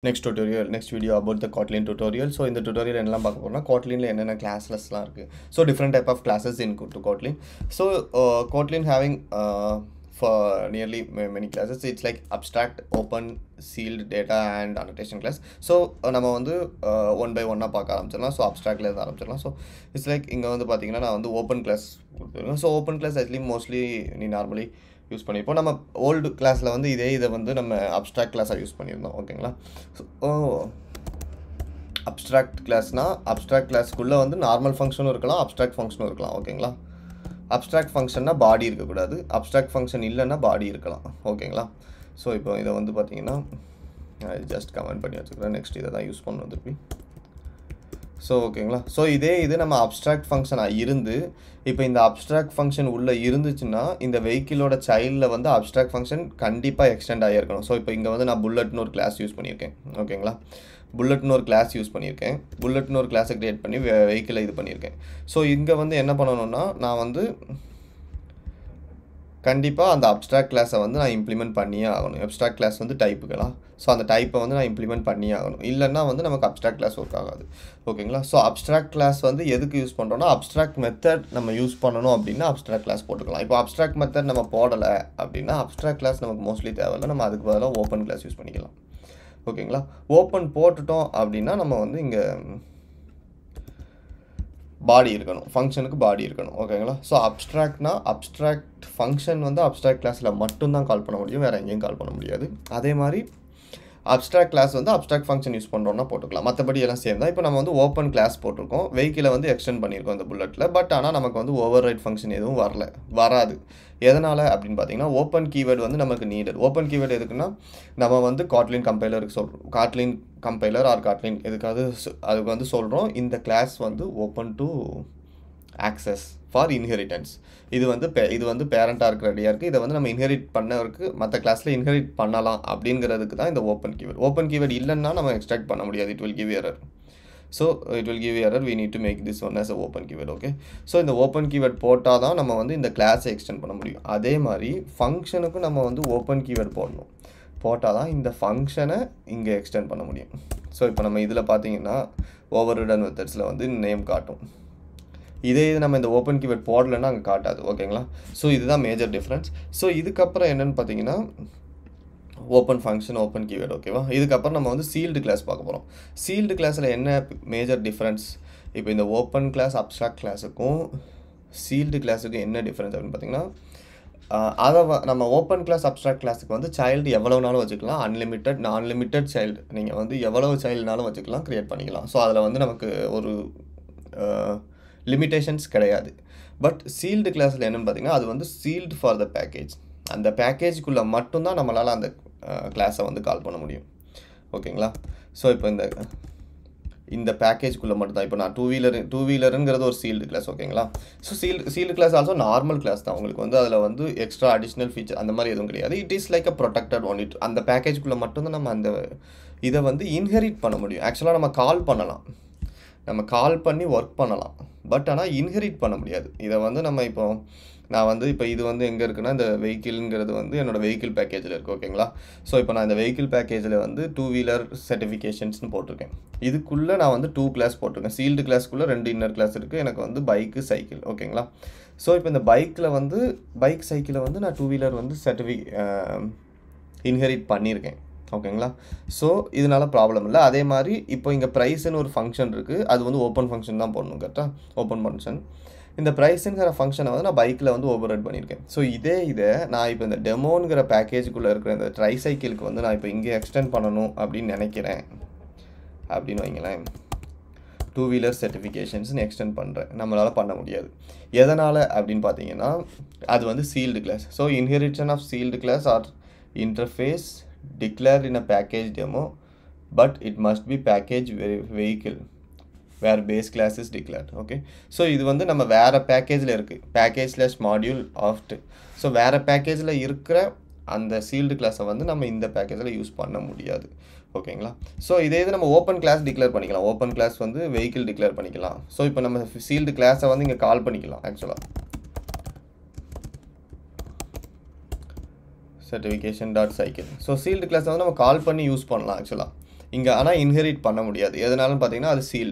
Next tutorial, next video about the Kotlin tutorial. So in the tutorial என்னலாம் பார்க்க போறோம்னா Kotlinல என்னென்ன classlessலாம் இருக்கு. So different type of classes in to Kotlin. So Kotlin having for nearly many classes. It's like abstract, open, sealed, data and annotation class. So நம்ம வந்து one by one பார்க்க ஆரம்பிச்சிடலாம். So abstractல இருந்து ஆரம்பிச்சிடலாம். So it's like இங்க வந்து பாத்தீங்கன்னா நான் வந்து open class கொடுத்துருக்கேன். So open class actually mostly நீ normally யூஸ் பண்ணிப்போம். நம்ம ஓல்டு கிளாஸில் வந்து இதை வந்து நம்ம அப்ஸ்ட்ராக்ட் கிளாஸாக யூஸ் பண்ணியிருந்தோம். ஓகேங்களா? ஸோ அப்ஸ்ட்ராக்ட் கிளாஸ்னால் அப்ஸ்ட்ராக்ட் கிளாஸ்க்குள்ளே வந்து நார்மல் ஃபங்க்ஷனும் இருக்கலாம், அப்ஸ்ட்ராக்ட் ஃபங்க்ஷனும் இருக்கலாம். ஓகேங்களா? அப்ஸ்ட்ராக்ட் ஃபங்க்ஷன்னா பாடி இருக்கக்கூடாது, அப்ஸ்ட்ராக்ட் ஃபங்க்ஷன் இல்லைன்னா பாடி இருக்கலாம். ஓகேங்களா? ஸோ இப்போ இதை வந்து பார்த்தீங்கன்னா ஜஸ்ட் கமெண்ட் பண்ணி வச்சுக்கிறேன். நெக்ஸ்ட் இதை தான் யூஸ் பண்ணணும் திருப்பி. ஸோ ஓகேங்களா? ஸோ இது நம்ம அப்ஸ்ட்ராக்ட் ஃபங்க்ஷனாக இருந்து இப்போ இந்த அப்ஸ்ட்ராக்ட் ஃபங்க்ஷன் உள்ளே இருந்துச்சுன்னா இந்த வெஹிக்கிளோட சைல்டில் வந்து அப்ஸ்ட்ராக்ட் ஃபங்க்ஷன் கண்டிப்பாக எக்ஸ்டெண்ட் ஆகியிருக்கணும். ஸோ இப்போ இங்கே வந்து நான் புல்லட்னு ஒரு கிளாஸ் யூஸ் பண்ணியிருக்கேன். ஓகேங்களா? புல்லட்னு ஒரு கிளாஸ் யூஸ் பண்ணியிருக்கேன். புல்லட்னு ஒரு கிளாஸை க்ரியேட் பண்ணி வெஹிக்கிளை இது பண்ணியிருக்கேன். ஸோ இங்கே வந்து என்ன பண்ணணும்னா நான் வந்து கண்டிப்பாக அந்த அப்ஸ்ட்ராக்ட் கிளாஸை வந்து நான் இம்ப்ளிமெண்ட் பண்ணியே ஆகணும். அப்ஸ்ட்ராக்ட் கிளாஸ் வந்து டைப்புக்கலாம். ஸோ அந்த டைப்பை வந்து நான் இம்ப்ளிமெண்ட் பண்ணியே ஆகணும். இல்லைன்னா வந்து நமக்கு அப்ஸ்ட்ராக்ட் கிளாஸ் ஒர்க் ஆகாது. ஓகேங்களா? ஸோ அப்ஸ்ட்ராக்ட் கிளாஸ் வந்து எதுக்கு யூஸ் பண்ணுறோன்னா அப்ஸ்ட்ராக்ட் மெத்தட் நம்ம யூஸ் பண்ணணும் அப்படின்னா அப்ஸ்ட்ராக்ட் கிளாஸ் போட்டுக்கலாம். இப்போ அப்ஸ்ட்ராக்ட் மெத்தட் நம்ம போடலை அப்படின்னா அப்ஸ்ட்ராக்ட் கிளாஸ் நமக்கு மோஸ்ட்லி தேவையில்லை. நம்ம அதுக்கு பதிலாக ஓப்பன் கிளாஸ் யூஸ் பண்ணிக்கலாம். ஓகேங்களா? ஓப்பன் போட்டுட்டோம் அப்படின்னா நம்ம வந்து இங்கே பாடி இருக்கணும், ஃபங்க்ஷனுக்கு பாடி இருக்கணும். ஓகேங்களா? ஸோ அப்ஸ்ட்ராக்ட்னா அப்ஸ்ட்ராக்ட் ஃபங்க்ஷன் வந்து அப்ஸ்ட்ராக்ட் கிளாஸில் மட்டும்தான் கால் பண்ண முடியும், வேறு எங்கேயும் கால் பண்ண முடியாது. அதே மாதிரி அப்ஸ்ட்ராக்ட் கிளாஸ் வந்து அப்ஸ்ட்ராக்ட் ஃபங்க்ஷன் யூஸ் பண்ணுறோன்னா போட்டுக்கலாம். மற்றபடி எல்லாம் சேம் தான். இப்போ நம்ம வந்து ஓப்பன் கிளாஸ் போட்டிருக்கோம், வெஹிக்கிளை வந்து எக்ஸ்டெண்ட் பண்ணியிருக்கோம் இந்த புல்லட்டில். பட் ஆனால் நமக்கு வந்து ஓவர் ரைட் ஃபங்க்ஷன் எதுவும் வராது. எதனால் அப்படின்னு பார்த்தீங்கன்னா ஓப்பன் கீவேர்டு வந்து நமக்கு நீடட். ஓப்பன் கீவேர்டு எதுக்குன்னா நம்ம வந்து காட்லின் கம்பைலருக்கு சொல்கிறோம், காட்லின் கம்பைலர் ஆர் காட்லின் எதுக்காவது அதுக்கு வந்து சொல்கிறோம் இந்த கிளாஸ் வந்து open to access for inheritance. இது வந்து பேரண்ட்டாக இருக்கிற ரெடியாக இருக்குது. இதை வந்து நம்ம இன்ஹெரிட் பண்ணவருக்கு மற்ற கிளாஸில் இன்ஹெரிட் பண்ணலாம் அப்படிங்கிறதுக்கு தான் இந்த ஓப்பன் கீவேர்டு. ஓப்பன் கீவேர்டு இல்லைன்னா நம்ம எக்ஸ்ட்ராக்ட் பண்ண முடியாது. It will give error. So it will give error. We need to make this one as a open keyword. Okay? So இந்த ஓப்பன் கீவேர்டு போட்டால் தான் நம்ம வந்து இந்த கிளாஸை எக்ஸ்டெண்ட் பண்ண முடியும். அதே மாதிரி ஃபங்க்ஷனுக்கும் நம்ம வந்து ஓப்பன் கீவேர்டு போடணும். போட்டால் தான் இந்த ஃபங்க்ஷனை இங்கே எக்ஸ்டெண்ட் பண்ண முடியும். ஸோ இப்போ நம்ம இதில் பார்த்தீங்கன்னா ஓவர் ரிடன் மெத்தட்ஸில் வந்து நேம் காட்டும். இது நம்ம இந்த ஓப்பன் கீவேர்ட் போடலைன்னா அங்கே காட்டாது. ஓகேங்களா? ஸோ இதுதான் மேஜர் டிஃப்ரென்ஸ். ஸோ இதுக்கப்புறம் என்னென்னு பார்த்தீங்கன்னா ஓப்பன் ஃபங்க்ஷன், ஓப்பன் கீவேர்ட். ஓகேவா? இதுக்கப்புறம் நம்ம வந்து சீல்டு கிளாஸ் பார்க்க போகிறோம். சீல்டு கிளாஸில் என்ன மேஜர் டிஃப்ரென்ஸ்? இப்போ இந்த ஓப்பன் கிளாஸ் அப்ஸ்ட்ராக்ட் கிளாஸுக்கும் சீல்டு கிளாஸுக்கும் என்ன டிஃப்ரென்ஸ் அப்படின்னு பார்த்தீங்கன்னா அதை நம்ம ஓப்பன் கிளாஸ் அப்ஸ்ட்ராக்ட் கிளாஸுக்கு வந்து சைல்டு எவ்வளோனாலும் வச்சுக்கலாம், அன்லிமிட்டட் நான்லிமிட்டட் சைல்டு நீங்கள் வந்து எவ்வளவு சைல்டுனாலும் வச்சுக்கலாம், க்ரியேட் பண்ணிக்கலாம். ஸோ அதில் வந்து நமக்கு ஒரு லிமிட்டேஷன்ஸ் கிடையாது. பட் சீல்டு கிளாஸில் என்னென்னு பார்த்தீங்கன்னா அது வந்து சீல்டு ஃபார் த பேக்கேஜ். அந்த பேக்கேஜுக்குள்ளே மட்டும்தான் நம்மளால் அந்த கிளாஸை வந்து கால் பண்ண முடியும். ஓகேங்களா? ஸோ இப்போ இந்த பேக்கேஜ்குள்ளே மட்டும்தான். இப்போ நான் டூ வீலருங்கிறது ஒரு சீல்டு கிளாஸ். ஓகேங்களா? So sealed class also normal class தான். உங்களுக்கு வந்து அதில் வந்து எக்ஸ்ட்ரா அடிஷ்னல் ஃபீச்சர் அந்த மாதிரி எதுவும் கிடையாது. It is like a protected one. அந்த பேக்கேஜுக்குள்ளே மட்டும்தான் நம்ம அந்த இதை வந்து இன்ஹெரிட் பண்ண முடியும். ஆக்சுவலாக நம்ம கால் பண்ணலாம், நம்ம கால் பண்ணி ஒர்க் பண்ணலாம். பட் ஆனால் இன்ஹெரிட் பண்ண முடியாது. இதை வந்து நம்ம இப்போ இது வந்து எங்கே இருக்குன்னா இந்த வெஹிக்கிள்ங்கிறது வந்து என்னோடய வெஹிக்கிள் பேக்கேஜில் இருக்குது. ஓகேங்களா? ஸோ இப்போ நான் இந்த வெஹிக்கிள் பேக்கேஜில் வந்து டூ வீலர் சர்டிஃபிகேஷன்ஸ்னு போட்டிருக்கேன். இதுக்குள்ளே நான் வந்து 2 கிளாஸ் போட்டிருக்கேன். சீல்டு கிளாஸ்க்குள்ளே 2 இன்னர் கிளாஸ் இருக்குது. எனக்கு வந்து பைக்கு, சைக்கிள். ஓகேங்களா? ஸோ இப்போ இந்த பைக் சைக்கிளை வந்து நான் 2 வீலர் வந்து இன்ஹெரிட் பண்ணியிருக்கேன். ஓகேங்களா? ஸோ இதனால் ப்ராப்ளம் இல்லை. அதே மாதிரி இப்போ இங்கே ப்ரைஸ்ன்னு ஒரு ஃபங்க்ஷன் இருக்குது. அது வந்து ஓப்பன் ஃபங்க்ஷன் தான் போடணும். கரெக்டாக? Open function. இந்த ப்ரைஸுங்கிற ஃபங்க்ஷனை வந்து நான் பைக்கில் வந்து ஓவர் ரைட் பண்ணியிருக்கேன். ஸோ இதை நான் இப்போ இந்த டெமோங்கிற பேக்கேஜுக்குள்ளே இருக்கிற இந்த ட்ரைசைக்கிளுக்கு வந்து நான் இப்போ இங்கே எக்ஸ்டெண்ட் பண்ணணும் அப்படின்னு நினைக்கிறேன் அப்படின்னு வைங்களேன். 2 வீலர் சர்டிஃபிகேஷன்ஸ்னு எக்ஸ்டெண்ட் பண்ணுறேன். நம்மளால் பண்ண முடியாது. எதனால் அப்படின்னு பார்த்தீங்கன்னா அது வந்து sealed class. So inheritance of sealed class are interface declared in a package demo, but it must be package vehicle where base class is declared. Okay? So இது வந்து நம்ம வேறு பேக்கேஜில் இருக்குது, package/module oft. ஸோ வேறு பேக்கேஜில் இருக்கிற அந்த சீல்டு கிளாஸை வந்து நம்ம இந்த பேக்கேஜில் யூஸ் பண்ண முடியாது. ஓகேங்களா? ஸோ இதே இது நம்ம ஓப்பன் கிளாஸ் டிக்ளேர் பண்ணிக்கலாம். ஓப்பன் கிளாஸ் வந்து வெஹிக்கிள் டிக்ளேர் பண்ணிக்கலாம். ஸோ இப்போ நம்ம சீல்டு கிளாஸை வந்து இங்கே கால் பண்ணிக்கலாம். ஆக்சுவலாக certification.cycle. ஸோ சீல்டு கிளாஸை வந்து நம்ம கால் பண்ணி யூஸ் பண்ணலாம். ஆக்சுவலாக இங்கே ஆனால் இன்ஹெரிட் பண்ண முடியாது. எதனாலும் பார்த்தீங்கன்னா அது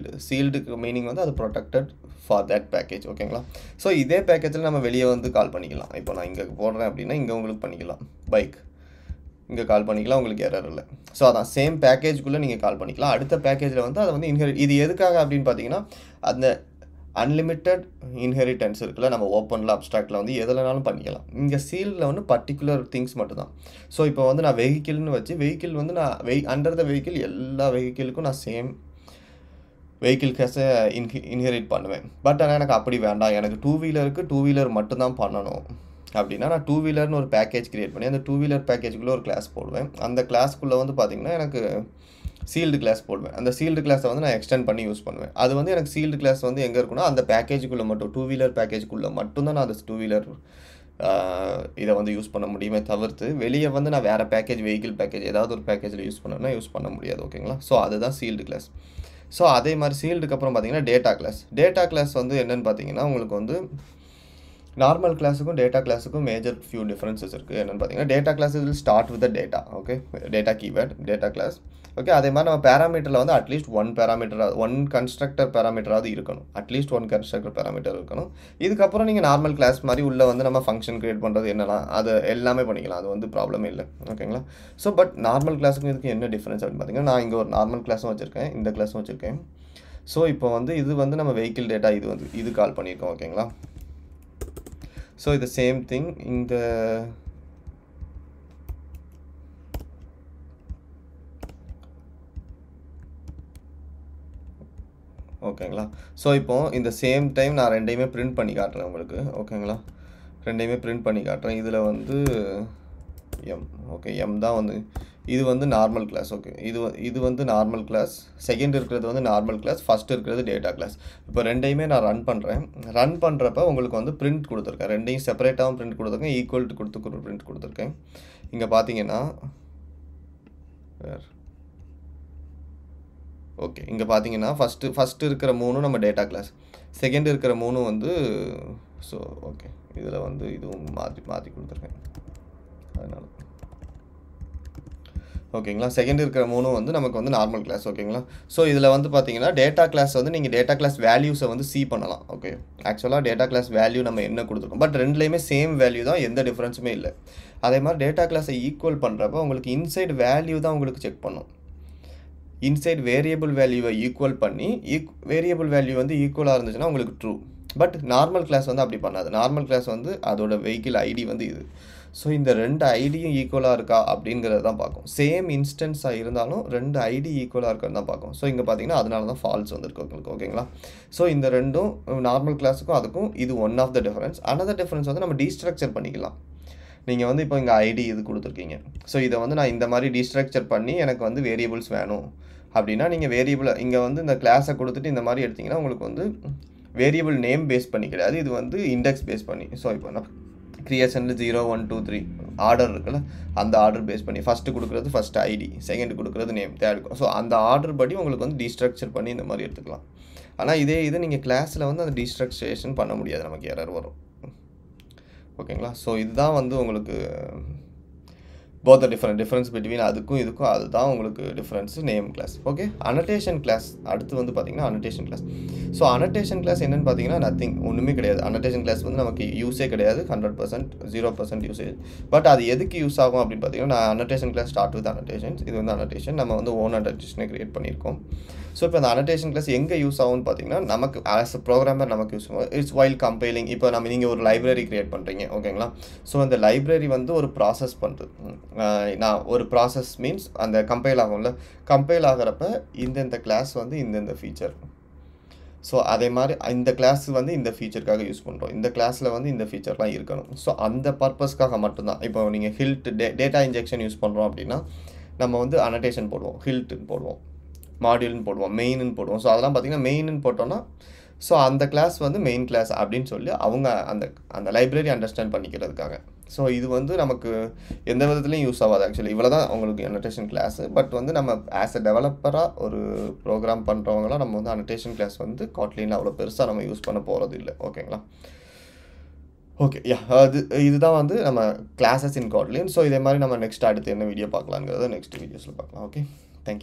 சீல்டுக்கு மீனிங் வந்து அது ப்ரொடெக்டட் ஃபார் தட் பேக்கேஜ். ஓகேங்களா? ஸோ இதே பேக்கேஜில் நம்ம வெளியே வந்து கால் பண்ணிக்கலாம். இப்போ நான் இங்கே போடுறேன் அப்படின்னா இங்கே உங்களுக்கு பண்ணிக்கலாம் பைக், இங்கே கால் பண்ணிக்கலாம், உங்களுக்கு எரர் இல்லை. ஸோ அதான் சேம் பேக்கேஜுக்குள்ளே நீங்கள் கால் பண்ணிக்கலாம். அடுத்த பேக்கேஜில் வந்து அதை வந்து இன்ஹெரிட், இது எதுக்காக அப்படின்னு பார்த்தீங்கன்னா அந்த அன்லிமிட்டட் இன்ஹெரிட்டன்ஸ் இருக்குல்ல, நம்ம ஓப்பனில் அப்ஸ்ட்ராக்டில் வந்து எதுலனாலும் பண்ணிக்கலாம். இங்கே சீலில் வந்து பர்டிகுலர் திங்ஸ் மட்டும்தான். ஸோ இப்போ வந்து நான் வெஹிக்கிள்னு வச்சு வெஹிக்கிள் வந்து நான் அண்டர் த வெஹிக்கிள் எல்லா வெஹிக்கிளுக்கும் நான் சேம் வெஹிக்கிள் கேஸை இன்ஹெரிட் பண்ணுவேன். பட் ஆனால் எனக்கு அப்படி வேண்டாம், எனக்கு டூ வீலர் மட்டும்தான் பண்ணணும் அப்படின்னா நான் டூ வீலர்னு ஒரு பேக்கேஜ் க்ரியேட் பண்ணி அந்த டூ வீலர் பேக்கேஜுக்குள்ளே ஒரு கிளாஸ் போடுவேன். அந்த கிளாஸ்க்குள்ளே வந்து பார்த்திங்கன்னா எனக்கு சீல்டு கிளாஸ் போடுவேன். அந்த சீல்டு கிளாஸை வந்து நான் எக்ஸ்டெண்ட் பண்ணி யூஸ் பண்ணுவேன். அது வந்து எனக்கு சீல்டு கிளாஸ் வந்து எங்கே இருக்குன்னா அந்த பேக்கேஜுக்குள்ளே மட்டும், டூ வீலர் பேக்கேஜுக்குள்ளே மட்டும்தான் நான் அந்த டூ வீலர் இதை வந்து யூஸ் பண்ண முடியுமே தவிர்த்து வெளியே வந்து நான் வேறு பேக்கேஜ், வெஹிக்கிள் பேக்கேஜ் ஏதாவது ஒரு பேக்கேஜில் யூஸ் பண்ணணும்னா யூஸ் பண்ண முடியாது. ஓகேங்களா? ஸோ அதுதான் சீல்டு கிளாஸ். ஸோ அதே மாதிரி சீல்டுக்கு அப்புறம் பார்த்தீங்கன்னா டேட்டா கிளாஸ் வந்து என்னென்னு பார்த்தீங்கன்னா உங்களுக்கு வந்து நார்மல் கிளாஸுக்கும் டேட்டா கிளாஸுக்கும் மேஜர் ஃபியூ டிஃப்ரென்சஸ் இருக்குது. என்னென்னு பார்த்தீங்கன்னா data class will start with data. Okay, data keyword data class. Okay, அதே மாதிரி நம்ம பேராமீட்டரில் வந்து அட்லீஸ்ட் ஒன் கன்ஸ்ட்ரக்டர் பேராமீட்டராவது இருக்கணும். அட்லீஸ்ட் ஒன் கன்ஸ்ட்ரக்டர் பேராமீட்டர் இருக்கணும். இதுக்கப்புறம் நீங்கள் நார்மல் கிளாஸ் மாதிரி உள்ளே வந்து நம்ம ஃபங்க்ஷன் க்ரியேட் பண்ணுறது என்னெல்லாம் அது எல்லாமே பண்ணிக்கலாம். அது வந்து ப்ராப்ளமே இல்லை. ஓகேங்களா? ஸோ பட் நார்மல் கிளாஸுக்கும் இதுக்கு என்ன டிஃப்ரென்ஸ் அப்படின்னு பார்த்தீங்கன்னா நான் இங்கே ஒரு நார்மல் கிளாஸும் வச்சுருக்கேன், இந்த கிளாஸும் வச்சுருக்கேன். ஸோ இப்போ வந்து இது வந்து நம்ம வெஹிக்கிள் டேட்டா இது கால் பண்ணியிருக்கோம். ஓகேங்களா? ஸோ இது சேம் திங் இந்த ஓகேங்களா? ஸோ இப்போது இந்த சேம் டைம் நான் ரெண்டையுமே பிரிண்ட் பண்ணி காட்டுறேன் உங்களுக்கு. ஓகேங்களா? ரெண்டையுமே பிரிண்ட் பண்ணி காட்டுறேன். இதில் வந்து ஓகே எம் தான் வந்து இது வந்து நார்மல் கிளாஸ். ஓகே, இது வந்து நார்மல் கிளாஸ், செகண்ட் இருக்கிறது வந்து நார்மல் கிளாஸ், ஃபஸ்ட் இருக்கிறது டேட்டா கிளாஸ். இப்போ ரெண்டையுமே நான் ரன் பண்ணுறப்ப உங்களுக்கு வந்து பிரிண்ட் கொடுத்துருக்கேன். ரெண்டையும் செப்பரேட்டாகவும் பிரிண்ட் கொடுத்துருக்கேன், ஈக்குவல் கொடுத்து பிரிண்ட் கொடுத்துருக்கேன். இங்கே பார்த்தீங்கன்னா ஓகே, இங்கே பார்த்தீங்கன்னா ஃபஸ்ட்டு இருக்கிற 3 நம்ம டேட்டா கிளாஸ், செகண்ட் இருக்கிற 3 வந்து ஸோ ஓகே இதில் வந்து இதுவும் மாற்றி கொடுத்துருக்கேன். அதனால் ஓகேங்களா, செகண்ட் இருக்கிற 3 வந்து நமக்கு வந்து நார்மல் கிளாஸ். ஓகேங்களா? ஸோ இதில் வந்து பார்த்தீங்கன்னா டேட்டா கிளாஸ் வந்து நீங்கள் டேட்டா கிளாஸ் வேல்யூஸை வந்து சி பண்ணலாம். ஓகே, ஆக்சுவலாக டேட்டா கிளாஸ் வேல்யூ நம்ம என்ன கொடுத்துருக்கோம், பட் ரெண்டுலேயுமே சேம் வேல்யூ தான், எந்த டிஃப்ரென்ஸுமே இல்லை. அதே மாதிரி டேட்டா கிளாஸை ஈக்குவல் பண்ணுறப்ப உங்களுக்கு இன்சைட் வேல்யூ தான் உங்களுக்கு செக் பண்ணும். இன்சைட் வேரியபிள் வேல்யூவை ஈக்குவல் பண்ணி வேரியபிள் வேல்யூ வந்து ஈக்குவலாக இருந்துச்சுன்னா உங்களுக்கு ட்ரூ. பட் நார்மல் கிளாஸ் வந்து அப்படி பண்ணாது. நார்மல் கிளாஸ் வந்து அதோட வெஹிக்கிள் ஐடி வந்து இது. ஸோ இந்த 2 ஐடியும் ஈக்குவலாக இருக்கா அப்படிங்கிறது தான் பார்க்கும். சேம் இன்ஸ்டன்ஸாக இருந்தாலும் 2 ஐடி ஈக்குவலாக இருக்கிறது தான் பார்க்கும். ஸோ இங்கே பார்த்தீங்கன்னா அதனால தான் ஃபால்ஸ் வந்துருக்கு உங்களுக்கு. ஓகேங்களா? ஸோ இந்த ரெண்டும் நார்மல் கிளாஸுக்கும் அதுக்கும் இது one of the difference. Another difference வந்து நம்ம டீஸ்ட்ரக்சர் பண்ணிக்கலாம். நீங்கள் வந்து இப்போ இங்கே ஐடி இது கொடுத்துருக்கீங்க. ஸோ இதை வந்து நான் இந்த மாதிரி டீஸ்ட்ரக்சர் பண்ணி எனக்கு வந்து வேரியபிள்ஸ் வேணும் அப்படின்னா நீங்கள் வேரியபிளை இங்கே வந்து இந்த கிளாஸை கொடுத்துட்டு இந்த மாதிரி எடுத்திங்கன்னா உங்களுக்கு வந்து வேரியபிள் நேம் பேஸ் பண்ணி கிடையாது, இது வந்து இண்டெக்ஸ் பேஸ் பண்ணி. ஸோ இப்போ நான் கிரியேஷனில் 0 1 2 3 ஆர்டர் இருக்குல்ல, அந்த ஆர்டர் பேஸ் பண்ணி ஃபஸ்ட்டு கொடுக்குறது ஃபஸ்ட்டு ஐடி, செகண்ட் கொடுக்குறது நேம், தேர்ட். ஸோ அந்த ஆர்டர் படி உங்களுக்கு வந்து டீஸ்ட்ரக்சர் பண்ணி இந்த மாதிரி எடுத்துக்கலாம். ஆனால் இது நீங்கள் கிளாஸில் வந்து அந்த டீஸ்ட்ரக்சரேஷன் பண்ண முடியாது, நமக்கு எரர் வரும். ஓகேங்களா? ஸோ இதுதான் வந்து உங்களுக்கு both the difference between அதுக்கும் இதுக்கும் அதுதான் உங்களுக்கு difference name class. Okay, annotation class அடுத்து வந்து பார்த்தீங்கன்னா annotation class. So annotation class என்னென்னு பார்த்தீங்கன்னா நத்திங், ஒன்றுமே கிடையாது. அனோட்டேஷன் கிளாஸ் வந்து நமக்கு யூஸே கிடையாது, 100% 0% யூசேஜ். பட் அது எதுக்கு யூஸ் ஆகும் அப்படின்னு பார்த்தீங்கன்னா நான் annotation class start with annotations. இது வந்து அனோட்டேஷன் நம்ம வந்து ஓன் அனோட்டேஷனை கிரியேட் பண்ணியிருக்கோம். ஸோ இப்போ அந்த அனோட்டேஷன் கிளாஸ் எங்கே யூஸ் ஆகும்னு பார்த்தீங்கன்னா நமக்கு ஆஸ் அ ப்ரோக்ராமர் நமக்கு யூஸ் ஆகும். It's while compiling. இப்போ நீங்கள் ஒரு லைப்ரரி கிரியேட் பண்ணுறீங்க. ஓகேங்களா? ஸோ அந்த லைப்ரரி வந்து ஒரு ப்ராசஸ் பண்ணுறது. நான் ஒரு ப்ராசஸ் மீன்ஸ் அந்த கம்பைல் ஆகும்ல, கம்பைல் ஆகிறப்ப இந்த கிளாஸ் வந்து இந்த ஃபீச்சர். ஸோ அதே மாதிரி இந்த கிளாஸ் வந்து இந்த ஃபீச்சருக்காக யூஸ் பண்ணுறோம், இந்த கிளாஸில் வந்து இந்த ஃபீச்சர்லாம் இருக்கணும். ஸோ அந்த பர்பஸ்க்காக மட்டும்தான். இப்போ நீங்கள் ஹில்ட் டேட்டா இன்ஜெக்ஷன் யூஸ் பண்ணுறோம் அப்படின்னா நம்ம வந்து அனோட்டேஷன் போடுவோம், ஹில்ட்டுன்னு போடுவோம், மாடியூல்னு போடுவோம், மெயின்னு போடுவோம். ஸோ அதெல்லாம் பார்த்திங்கன்னா மெயின்னு போட்டோன்னா ஸோ அந்த கிளாஸ் வந்து மெயின் கிளாஸ் அப்படின்னு சொல்லி அவங்க அந்த லைப்ரரி அண்டர்ஸ்டாண்ட் பண்ணிக்கிறதுக்காக. ஸோ இது வந்து நமக்கு எந்த விதத்துலையும் யூஸ் ஆகாது. ஆக்சுவலி இவ்வளோ தான் உங்களுக்கு அனோட்டேஷன் கிளாஸு. பட் வந்து நம்ம ஆஸ் அ டெவலப்பராக ஒரு ப்ரோக்ராம் பண்ணுறவங்களாம் நம்ம வந்து அனோட்டேஷன் கிளாஸ் வந்து காட்லினில் அவ்வளோ பெருசாக நம்ம யூஸ் பண்ண போகிறது இல்லை. ஓகேங்களா? ஓகே, இதுதான் வந்து நம்ம கிளாஸஸ் இன் காட்லின். ஸோ இதே மாதிரி நம்ம நெக்ஸ்ட் அடுத்து என்ன வீடியோ பார்க்கலாங்கிறத நெக்ஸ்ட் வீடியோஸில் பார்க்கலாம். ஓகே.